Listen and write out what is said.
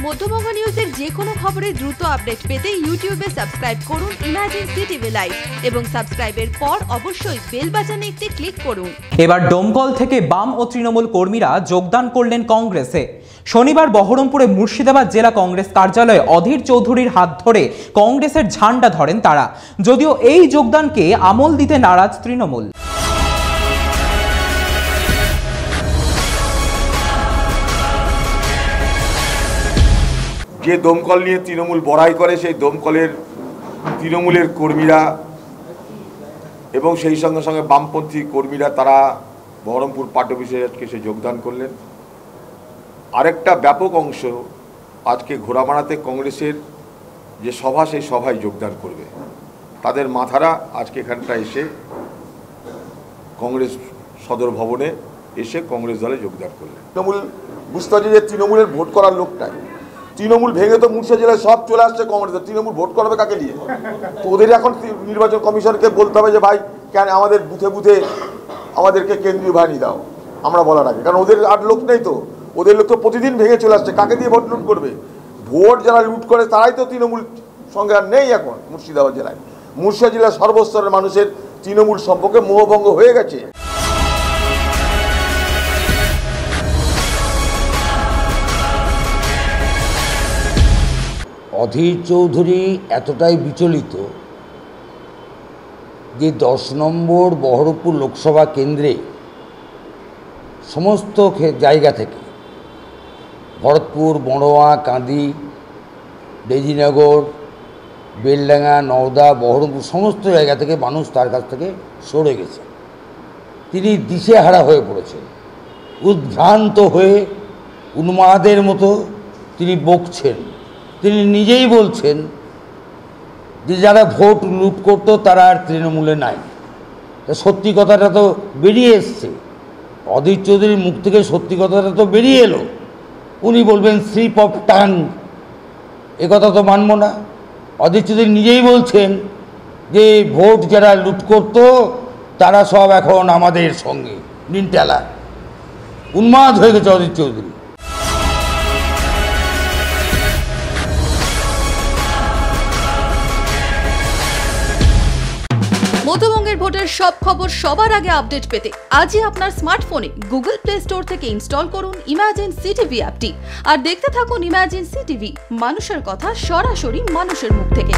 মধ্যবঙ্গ নিউজের যে কোনো খবরের দ্রুত আপডেট পেতে ইউটিউবে সাবস্ক্রাইব করুন ইমার্জেন্সি টিভি লাইভ এবং সাবস্ক্রাইবের পর অবশ্যই বেল বাটনে একটি ক্লিক করুন। এবার ডোমকল থেকে বাম ও তৃণমূল কর্মীরা যোগদান করলেন কংগ্রেসে। শনিবার বহরমপুরে মুর্শিদাবাদ জেলা কংগ্রেস কার্যালয়ে অধীর চৌধুরীর হাত ধরে কংগ্রেসের ঝান্ডা ধরেন তারা। যদিও এই যোগদানকে আমল দিতে নারাজ তৃণমূল। যে দমকল নিয়ে তৃণমূল বড়াই করে সেই দমকলের তৃণমূলের কর্মীরা এবং সেই সঙ্গে সঙ্গে বামপন্থী কর্মীরা তারা বহরমপুর পার্টি অফিসে আজকে সে যোগদান করলেন। আরেকটা ব্যাপক অংশ আজকে ঘোড়ামারাতে কংগ্রেসের যে সভা সেই সভায় যোগদান করবে। তাদের মাথারা আজকে এখানটা এসে কংগ্রেস সদর ভবনে এসে কংগ্রেস দলে যোগদান করলেন। তৃণমূল বুঝতে হচ্ছে যে তৃণমূলের ভোট করার লোকটাই, তৃণমূল ভেঙে তো মুর্শিদাবাদ জেলায় সব চলে আসছে কংগ্রেস। তৃণমূল ভোট করবে কাকে নিয়ে? তো ওদের এখন নির্বাচন কমিশনকে বলতে হবে যে ভাই কেন আমাদের বুথে বুথে আমাদেরকে কেন্দ্রীয় বাহিনী দাও, আমরা বলার আগে। কারণ ওদের আর লোক নেই, তো ওদের লোক তো প্রতিদিন ভেঙে চলে আসছে। কাকে দিয়ে ভোট লুট করবে? ভোট যারা লুট করে তারাই তো তৃণমূল সঙ্গে আর নেই এখন মুর্শিদাবাদ জেলায়। মুর্শিদাবাদ জেলার সর্বস্তরের মানুষের তৃণমূল সম্পর্কে মোহভঙ্গ হয়ে গেছে। অধীর চৌধুরী এতটাই বিচলিত যে 10 নম্বর বহরমপুর লোকসভা কেন্দ্রে সমস্ত জায়গা থেকে ভরতপুর, বড়োয়া, কাঁদি, বেজিনগর, বেলডাঙ্গা, নওদা, বহরমপুর সমস্ত জায়গা থেকে মানুষ তার কাছ থেকে সরে গেছে। তিনি দিশেহারা হয়ে পড়েছেন, উদ্ভ্রান্ত হয়ে উন্মাদের মতো তিনি বকছেন। তিনি নিজেই বলছেন যে যারা ভোট লুট করতো তারা আর তৃণমূলে নাই। সত্যি কথাটা তো বেরিয়ে এসছে, অধীর চৌধুরীর মুখ থেকে সত্যি কথাটা তো বেরিয়ে এলো। উনি বলবেন স্লিপ অফ টাং, একথা তো মানব না। অধীর চৌধুরী নিজেই বলছেন যে ভোট যারা লুট করতো তারা সব এখন আমাদের সঙ্গে নিনটালা। উন্মাদ হয়ে গেছে অধীর চৌধুরী। মধ্যবঙ্গের ভোটের সব খবর সবার আগে আপডেট পেতে আজই আপনার স্মার্টফোনে গুগল প্লে স্টোর থেকে ইনস্টল করুন ইমার্জেন্সি টিভি অ্যাপটি আর দেখতে থাকুন ইমার্জেন্সি টিভি, মানুষের কথা সরাসরি মানুষের মুখ থেকে।